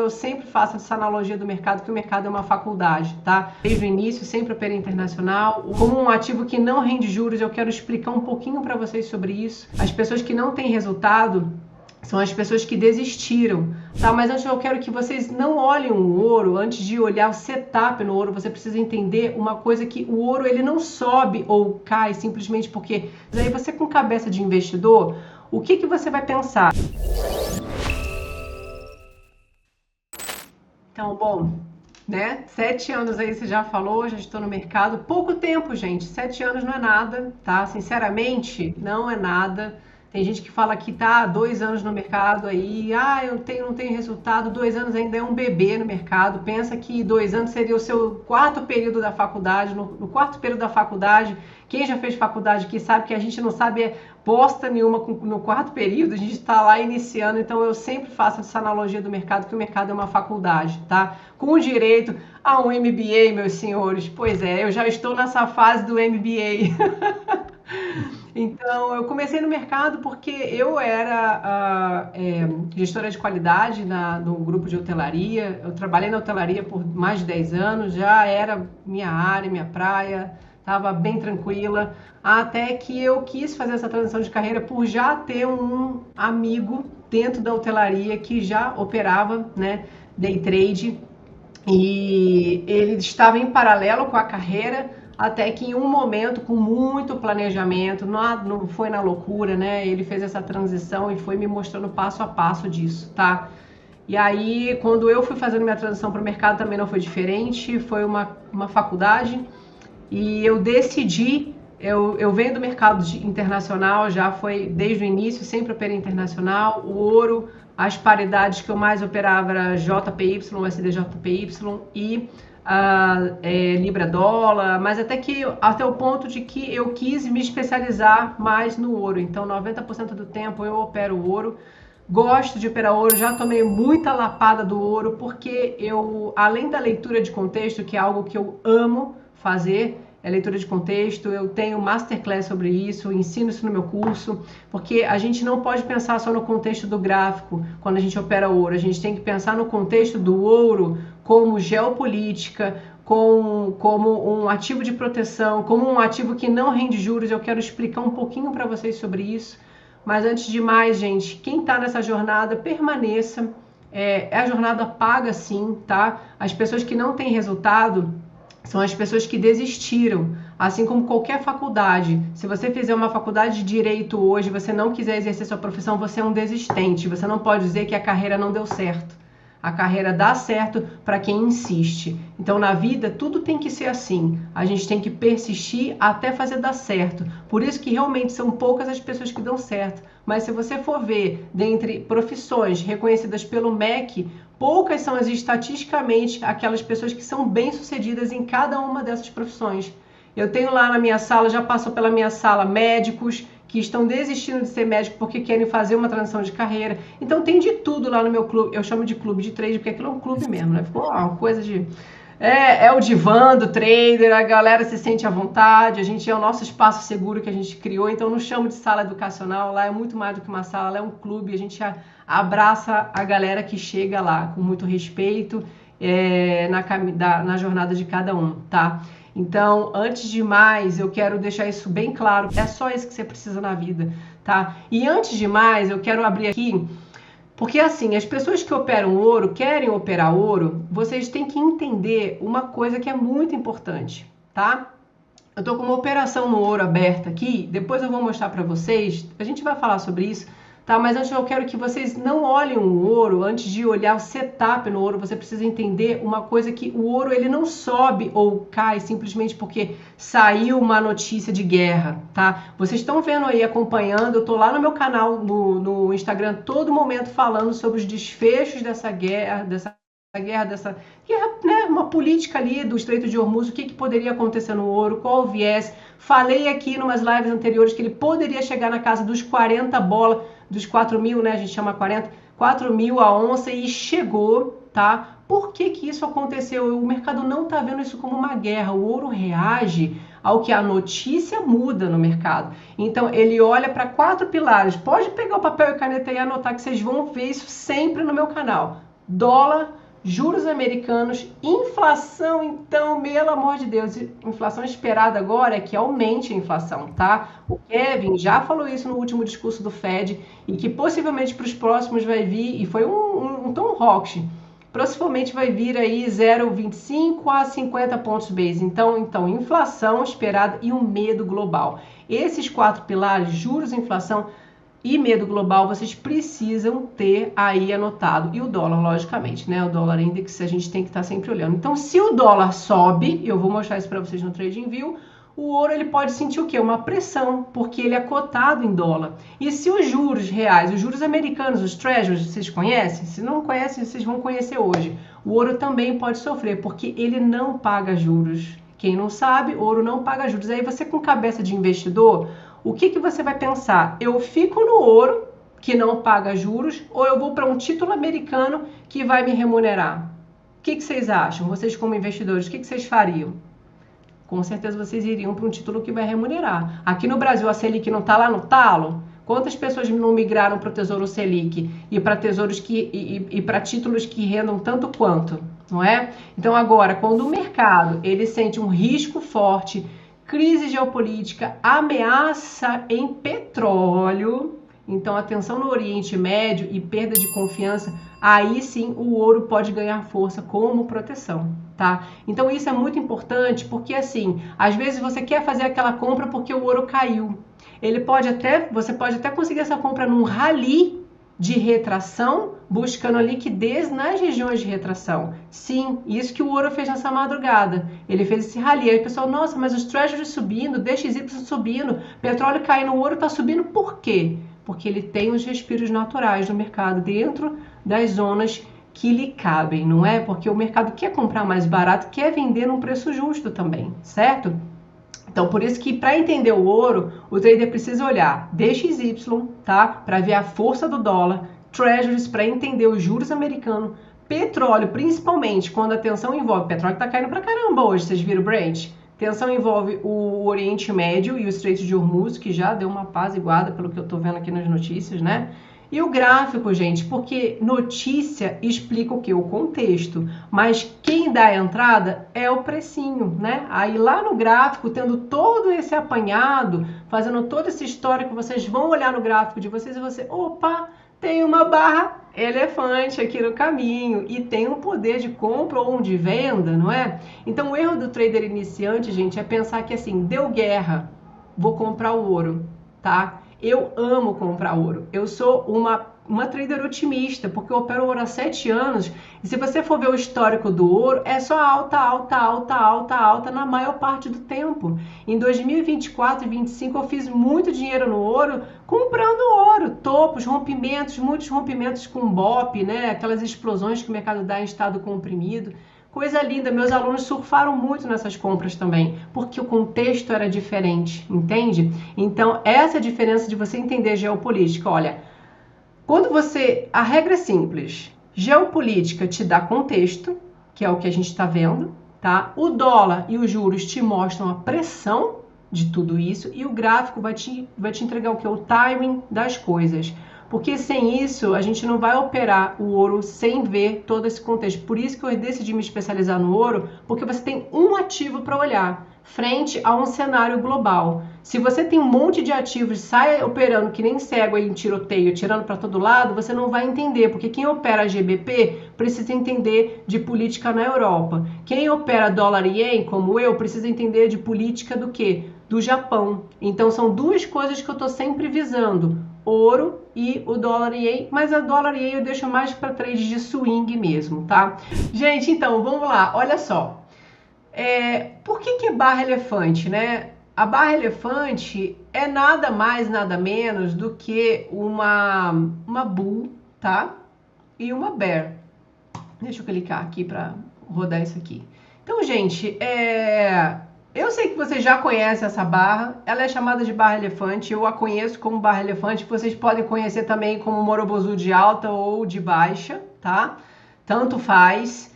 eu sempre faço essa analogia do mercado, que o mercado é uma faculdade, tá? Desde o início, sempre operei internacional. Como um ativo que não rende juros, eu quero explicar um pouquinho para vocês sobre isso. As pessoas que não têm resultado são as pessoas que desistiram, tá? Mas antes eu quero que vocês não olhem o ouro, antes de olhar o setup no ouro, você precisa entender uma coisa, que o ouro ele não sobe ou cai simplesmente porque... Aí você, com cabeça de investidor, o que você vai pensar? Então, bom, né? 7 anos aí você já falou, já estou no mercado. Pouco tempo, gente. 7 anos não é nada, tá? Sinceramente, não é nada. Tem gente que fala que tá 2 anos no mercado aí, eu não tenho resultado. 2 anos ainda é um bebê no mercado. Pensa que 2 anos seria o seu quarto período da faculdade. No quarto período da faculdade, quem já fez faculdade aqui sabe que a gente não sabe bosta nenhuma no quarto período, a gente está lá iniciando. Então eu sempre faço essa analogia do mercado, que o mercado é uma faculdade, tá? Com direito a um MBA, meus senhores. Pois é, eu já estou nessa fase do MBA. Então, eu comecei no mercado porque eu era gestora de qualidade no grupo de hotelaria. Eu trabalhei na hotelaria por mais de 10 anos, já era minha área, minha praia, estava bem tranquila. Até que eu quis fazer essa transição de carreira por já ter um amigo dentro da hotelaria que já operava, né, day trade. E ele estava em paralelo com a carreira, até que em um momento, com muito planejamento, não foi na loucura, né? Ele fez essa transição e foi me mostrando passo a passo disso, tá? E aí, quando eu fui fazendo minha transição para o mercado, também não foi diferente, foi uma faculdade, e eu decidi, eu venho do mercado internacional, já foi desde o início, sempre operei internacional, o ouro, as paridades que eu mais operava era JPY, USD-JPY e Libra dólar, mas até o ponto de que eu quis me especializar mais no ouro. Então 90% do tempo eu opero ouro. Gosto de operar ouro, já tomei muita lapada do ouro, porque além da leitura de contexto, que é algo que eu amo fazer, é leitura de contexto, eu tenho masterclass sobre isso, ensino isso no meu curso, porque a gente não pode pensar só no contexto do gráfico quando a gente opera ouro, a gente tem que pensar no contexto do ouro como geopolítica, como um ativo de proteção, como um ativo que não rende juros. Eu quero explicar um pouquinho para vocês sobre isso, mas antes de mais, gente, quem está nessa jornada, permaneça. A jornada paga sim, tá? As pessoas que não têm resultado são as pessoas que desistiram, assim como qualquer faculdade. Se você fizer uma faculdade de direito hoje, você não quiser exercer sua profissão, você é um desistente. Você não pode dizer que a carreira não deu certo. A carreira dá certo para quem insiste. Então, na vida, tudo tem que ser assim. A gente tem que persistir até fazer dar certo. Por isso que realmente são poucas as pessoas que dão certo. Mas se você for ver, dentre profissões reconhecidas pelo MEC, poucas são estatisticamente aquelas pessoas que são bem-sucedidas em cada uma dessas profissões. Eu tenho lá na minha sala, já passou pela minha sala, médicos que estão desistindo de ser médico porque querem fazer uma transição de carreira. Então tem de tudo lá no meu clube. Eu chamo de clube de trade, porque aquilo é um clube mesmo, né? Ficou uma coisa de... É o divã do trader, a galera se sente à vontade, a gente é o nosso espaço seguro que a gente criou, então eu não chamo de sala educacional, lá é muito mais do que uma sala, lá é um clube, a gente abraça a galera que chega lá com muito respeito na jornada de cada um, tá? Então, antes de mais, eu quero deixar isso bem claro, é só isso que você precisa na vida, tá? E antes de mais, eu quero abrir aqui, porque assim, as pessoas que operam ouro, querem operar ouro, vocês têm que entender uma coisa que é muito importante, tá? Eu tô com uma operação no ouro aberta aqui, depois eu vou mostrar para vocês, a gente vai falar sobre isso, tá? Mas antes eu quero que vocês não olhem o ouro, antes de olhar o setup no ouro, você precisa entender uma coisa, que o ouro ele não sobe ou cai simplesmente porque saiu uma notícia de guerra, tá? Vocês estão vendo aí, acompanhando, eu tô lá no meu canal, no Instagram, todo momento falando sobre os desfechos dessa guerra, né, uma política ali do Estreito de Hormuz, o que poderia acontecer no ouro, qual o viés. Falei aqui em umas lives anteriores que ele poderia chegar na casa dos 40 bola, dos 4 mil, né, a gente chama 4 mil a onça, e chegou, tá? Por que isso aconteceu? O mercado não tá vendo isso como uma guerra, o ouro reage ao que a notícia muda no mercado. Então ele olha para 4 pilares, pode pegar o papel e caneta e anotar, que vocês vão ver isso sempre no meu canal. dólar, juros americanos, inflação, então, pelo amor de Deus, inflação esperada agora é que aumente a inflação, tá? O Kevin já falou isso no último discurso do Fed e que possivelmente para os próximos vai vir, e foi um tom hawkish, possivelmente vai vir aí 0,25 a 50 pontos base. Então, inflação esperada e o medo global. Esses 4 pilares, juros, inflação e medo global, vocês precisam ter aí anotado. E o dólar, logicamente, né? O dólar index a gente tem que estar sempre olhando. Então, se o dólar sobe, eu vou mostrar isso para vocês no TradingView, o ouro ele pode sentir o quê? Uma pressão, porque ele é cotado em dólar. E se os juros reais, os juros americanos, os treasuries, vocês conhecem? Se não conhecem, vocês vão conhecer hoje. O ouro também pode sofrer, porque ele não paga juros. Quem não sabe, ouro não paga juros. Aí você com cabeça de investidor, o que você vai pensar? Eu fico no ouro, que não paga juros, ou eu vou para um título americano que vai me remunerar? O que vocês acham? Vocês como investidores, o que vocês fariam? Com certeza vocês iriam para um título que vai remunerar. Aqui no Brasil a Selic não está lá no talo? Quantas pessoas não migraram para o Tesouro Selic e para tesouros e para títulos que rendam tanto quanto, não é? Então agora, quando o mercado ele sente um risco forte, crise geopolítica, ameaça em petróleo, então atenção no Oriente Médio e perda de confiança, aí sim o ouro pode ganhar força como proteção, tá? Então isso é muito importante porque assim, às vezes você quer fazer aquela compra porque o ouro caiu. Você pode até conseguir essa compra num rally de retração, buscando a liquidez nas regiões de retração. Sim, isso que o ouro fez nessa madrugada. Ele fez esse rally. Aí o pessoal, nossa, mas os treasuries subindo, DXY subindo, petróleo caindo, o ouro está subindo. Por quê? Porque ele tem os respiros naturais do mercado dentro das zonas que lhe cabem, não é? Porque o mercado quer comprar mais barato, quer vender num preço justo também, certo? Então, por isso que para entender o ouro, o trader precisa olhar DXY, tá? Para ver a força do dólar, treasuries para entender os juros americanos, petróleo, principalmente quando a tensão envolve, petróleo tá caindo pra caramba hoje, vocês viram o Brent? Tensão envolve o Oriente Médio e o Estreito de Hormuz, que já deu uma apaziguada pelo que eu tô vendo aqui nas notícias, né? E o gráfico, gente, porque notícia explica o que? O contexto, mas quem dá a entrada é o precinho, né? Aí lá no gráfico, tendo todo esse apanhado, fazendo toda essa história que vocês vão olhar no gráfico de vocês e você, opa, tem uma barra elefante aqui no caminho e tem um poder de compra ou de venda, não é? Então o erro do trader iniciante, gente, é pensar que assim, deu guerra, vou comprar o ouro, tá? Eu amo comprar ouro. Eu sou uma trader otimista, porque eu opero ouro há 7 anos. E se você for ver o histórico do ouro, é só alta, alta, alta, alta, alta na maior parte do tempo. Em 2024 e 2025 eu fiz muito dinheiro no ouro comprando ouro. Topos, rompimentos, muitos rompimentos com BOP, né? Aquelas explosões que o mercado dá em estado comprimido. Coisa linda, meus alunos surfaram muito nessas compras também, porque o contexto era diferente, entende? Então, essa é a diferença de você entender geopolítica. Olha, a regra é simples, geopolítica te dá contexto, que é o que a gente está vendo, tá? O dólar e os juros te mostram a pressão de tudo isso e o gráfico vai te entregar o que? O timing das coisas. Porque sem isso, a gente não vai operar o ouro sem ver todo esse contexto. Por isso que eu decidi me especializar no ouro, porque você tem um ativo para olhar, frente a um cenário global. Se você tem um monte de ativos, sai operando que nem cego aí em tiroteio, tirando para todo lado, você não vai entender, porque quem opera GBP precisa entender de política na Europa. Quem opera dólar e ien, como eu, precisa entender de política do quê? Do Japão. Então são duas coisas que eu estou sempre visando. Ouro e o dólar ien, mas a dólar ien eu deixo mais para trade de swing mesmo, tá? Gente, então, vamos lá, olha só. Por que é barra elefante, né? A barra elefante é nada mais, nada menos do que uma bull, tá? E uma bear. Deixa eu clicar aqui para rodar isso aqui. Então, gente, eu sei que vocês já conhecem essa barra, ela é chamada de barra elefante, eu a conheço como barra elefante, vocês podem conhecer também como Morobozu de alta ou de baixa, tá? Tanto faz.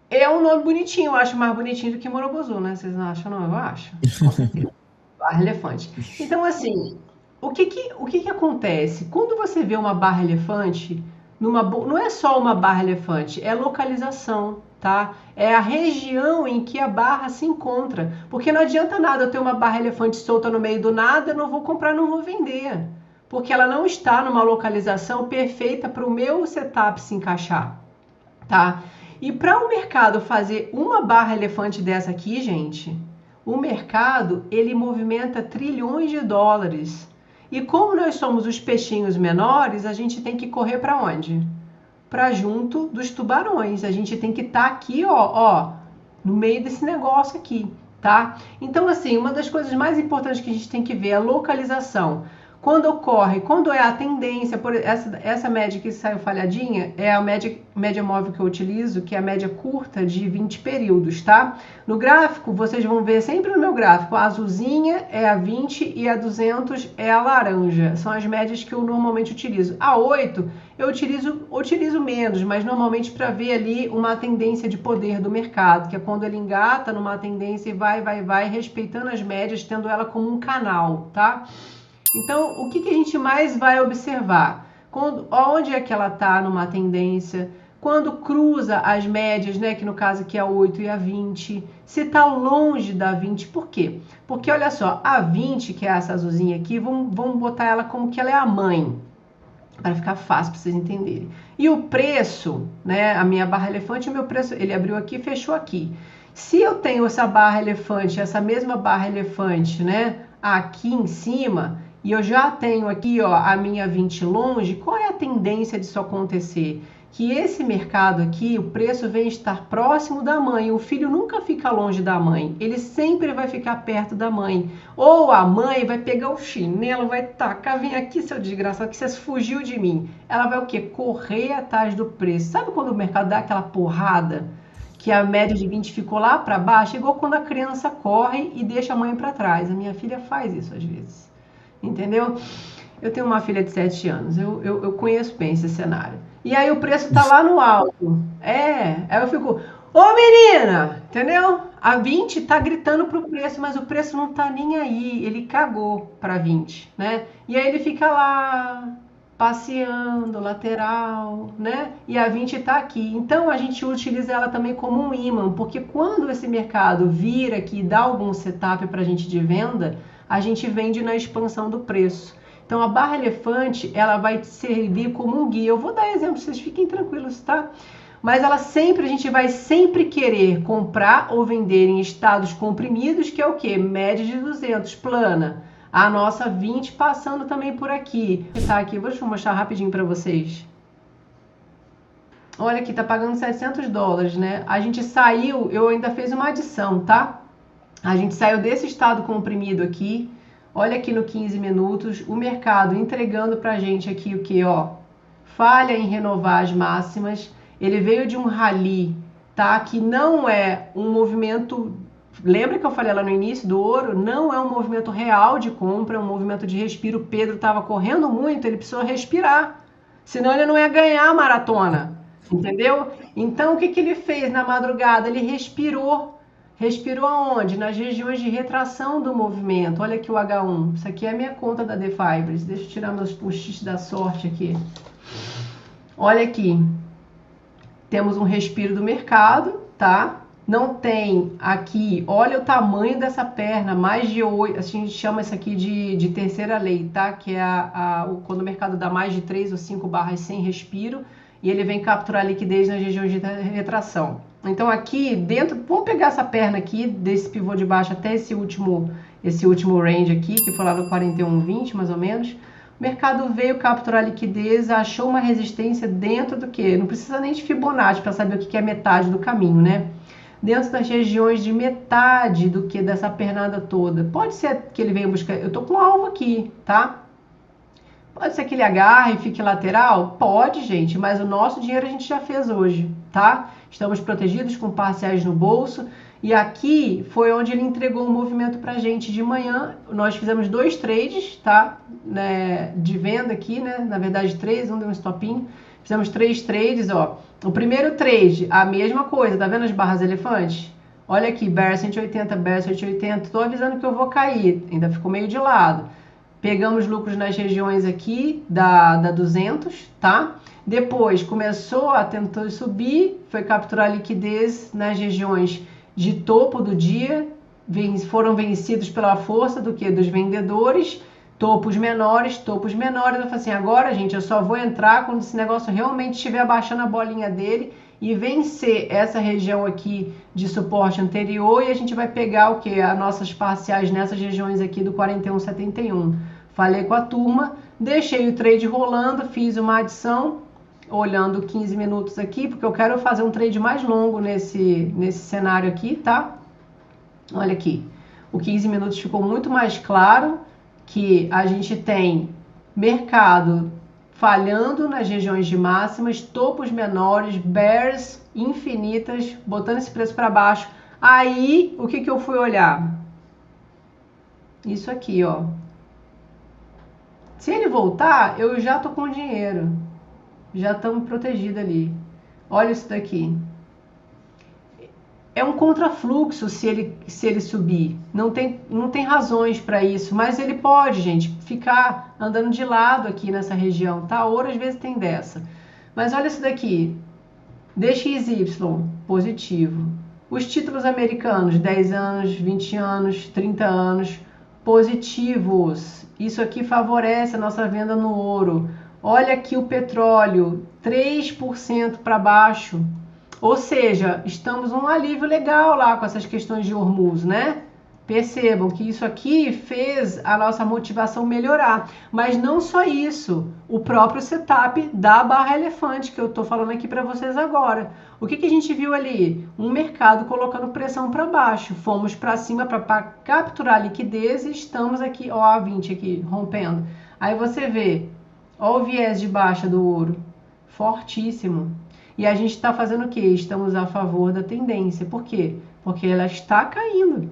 É um nome bonitinho, eu acho mais bonitinho do que Morobozu, né? Vocês não acham, não? Eu acho, com certeza. Barra elefante. Então, assim, o que acontece? Quando você vê uma barra elefante, não é só uma barra elefante, é localização, tá? É a região em que a barra se encontra. Porque não adianta nada eu ter uma barra elefante solta no meio do nada, eu não vou comprar, não vou vender. Porque ela não está numa localização perfeita para o meu setup se encaixar, tá? E para o mercado fazer uma barra elefante dessa aqui, gente, o mercado, ele movimenta trilhões de dólares. E como nós somos os peixinhos menores, a gente tem que correr para onde? Para junto dos tubarões. A gente tem que estar aqui, ó, no meio desse negócio aqui, tá? Então, assim, uma das coisas mais importantes que a gente tem que ver é a localização. Quando ocorre, quando é a tendência, por essa média que saiu falhadinha, é a média móvel que eu utilizo, que é a média curta de 20 períodos, tá? No gráfico, vocês vão ver sempre no meu gráfico, a azulzinha é a 20 e a 200 é a laranja. São as médias que eu normalmente utilizo. A 8 eu utilizo menos, mas normalmente para ver ali uma tendência de poder do mercado, que é quando ele engata numa tendência e vai, respeitando as médias, tendo ela como um canal, tá? Então, o que a gente mais vai observar? Onde é que ela está numa tendência? Quando cruza as médias, né, que no caso aqui é a 8 e a 20, se está longe da 20, por quê? Porque olha só, a 20, que é essa azulzinha aqui, vamos botar ela como que ela é a mãe, para ficar fácil para vocês entenderem. E o preço, né, a minha barra elefante, o meu preço, ele abriu aqui e fechou aqui. Se eu tenho essa barra elefante, essa mesma barra elefante, né, aqui em cima, e eu já tenho aqui, ó, a minha 20 longe, qual é a tendência disso acontecer? Que esse mercado aqui, o preço vem estar próximo da mãe. O filho nunca fica longe da mãe, ele sempre vai ficar perto da mãe. Ou a mãe vai pegar o chinelo, vai tacar, vem aqui, seu desgraçado, que você fugiu de mim. Ela vai o quê? Correr atrás do preço. Sabe quando o mercado dá aquela porrada? Que a média de 20 ficou lá para baixo, igual quando a criança corre e deixa a mãe para trás. A minha filha faz isso às vezes. Entendeu? Eu tenho uma filha de 7 anos, eu conheço bem esse cenário. E aí o preço tá lá no alto. Aí eu fico, ô menina, entendeu? A 20 tá gritando pro preço, mas o preço não tá nem aí, ele cagou pra 20, né? E aí ele fica lá, passeando, lateral, né? E a 20 tá aqui. Então a gente utiliza ela também como um imã, porque quando esse mercado vira aqui e dá algum setup pra gente de venda, a gente vende na expansão do preço. Então a barra elefante, ela vai servir como um guia. Eu vou dar exemplo, vocês fiquem tranquilos, tá? Mas a gente vai sempre querer comprar ou vender em estados comprimidos, que é o quê? Média de 200, plana. A nossa 20 passando também por aqui. Tá aqui, deixa eu mostrar rapidinho para vocês. Olha aqui, tá pagando 700 dólares, né? A gente saiu, eu ainda fiz uma adição, tá? A gente saiu desse estado comprimido aqui, olha aqui no 15 minutos, o mercado entregando pra gente aqui o que, ó, falha em renovar as máximas, ele veio de um rally, tá, que não é um movimento, lembra que eu falei lá no início do ouro? Não é um movimento real de compra, é um movimento de respiro. O Pedro estava correndo muito, ele precisou respirar, senão ele não ia ganhar a maratona, entendeu? Então o que ele fez na madrugada? Ele respirou. Respirou aonde? Nas regiões de retração do movimento. Olha aqui o H1. Isso aqui é a minha conta da The Fibers. Deixa eu tirar meus post-its da sorte aqui. Olha aqui. Temos um respiro do mercado, tá? Não tem aqui, olha o tamanho dessa perna, mais de 8, a gente chama isso aqui de terceira lei, tá? Que é quando o mercado dá mais de 3 ou 5 barras sem respiro e ele vem capturar liquidez nas regiões de retração. Então aqui dentro, vamos pegar essa perna aqui, desse pivô de baixo até esse último range aqui, que foi lá no 41,20 mais ou menos. O mercado veio capturar liquidez, achou uma resistência dentro do que? Não precisa nem de Fibonacci para saber o que é metade do caminho, né? Dentro das regiões de metade do que dessa pernada toda. Pode ser que ele venha buscar, eu tô com um alvo aqui, tá? Pode ser que ele agarre e fique lateral? Pode, gente, mas o nosso dinheiro a gente já fez hoje, tá? Estamos protegidos com parciais no bolso. E aqui foi onde ele entregou um movimento pra gente de manhã. Nós fizemos 2 trades, tá? De venda aqui, né? Na verdade 3, um deu um stopinho. Fizemos 3 trades, ó. O primeiro trade, a mesma coisa, tá vendo as barras elefantes? Olha aqui, Bear 180, Bear 180, tô avisando que eu vou cair, ainda ficou meio de lado. Pegamos lucros nas regiões aqui da 200, tá? Depois começou a tentar subir, foi capturar liquidez nas regiões de topo do dia, foram vencidos pela força do que? Dos vendedores, topos menores. Eu falei assim, agora, gente, eu só vou entrar quando esse negócio realmente estiver abaixando a bolinha dele e vencer essa região aqui de suporte anterior, e a gente vai pegar o que? As nossas parciais nessas regiões aqui do 41,71. Falei com a turma, deixei o trade rolando, fiz uma adição, olhando 15 minutos aqui, porque eu quero fazer um trade mais longo nesse cenário aqui, tá? Olha aqui, o 15 minutos ficou muito mais claro que a gente tem mercado falhando nas regiões de máximas, topos menores, bears infinitas, botando esse preço para baixo. Aí, o que eu fui olhar? Isso aqui, ó. Se ele voltar, eu já tô com dinheiro. Já estamos protegidos ali. Olha isso daqui. É um contrafluxo se ele subir. Não tem razões para isso, mas ele pode, gente, ficar andando de lado aqui nessa região, tá? Ouro às vezes tem dessa. Mas olha isso daqui. DXY, positivo. Os títulos americanos, 10 anos, 20 anos, 30 anos, positivos. Isso aqui favorece a nossa venda no ouro. Olha aqui o petróleo, 3% para baixo. Ou seja, estamos num alívio legal lá com essas questões de Hormuz, né? Percebam que isso aqui fez a nossa motivação melhorar. Mas não só isso, o próprio setup da barra elefante que eu tô falando aqui para vocês agora. O que a gente viu ali? Um mercado colocando pressão para baixo. Fomos para cima para capturar liquidez e estamos aqui, ó, a 20 aqui, rompendo. Aí você vê, ó o viés de baixa do ouro, fortíssimo. E a gente está fazendo o quê? Estamos a favor da tendência. Por quê? Porque ela está caindo.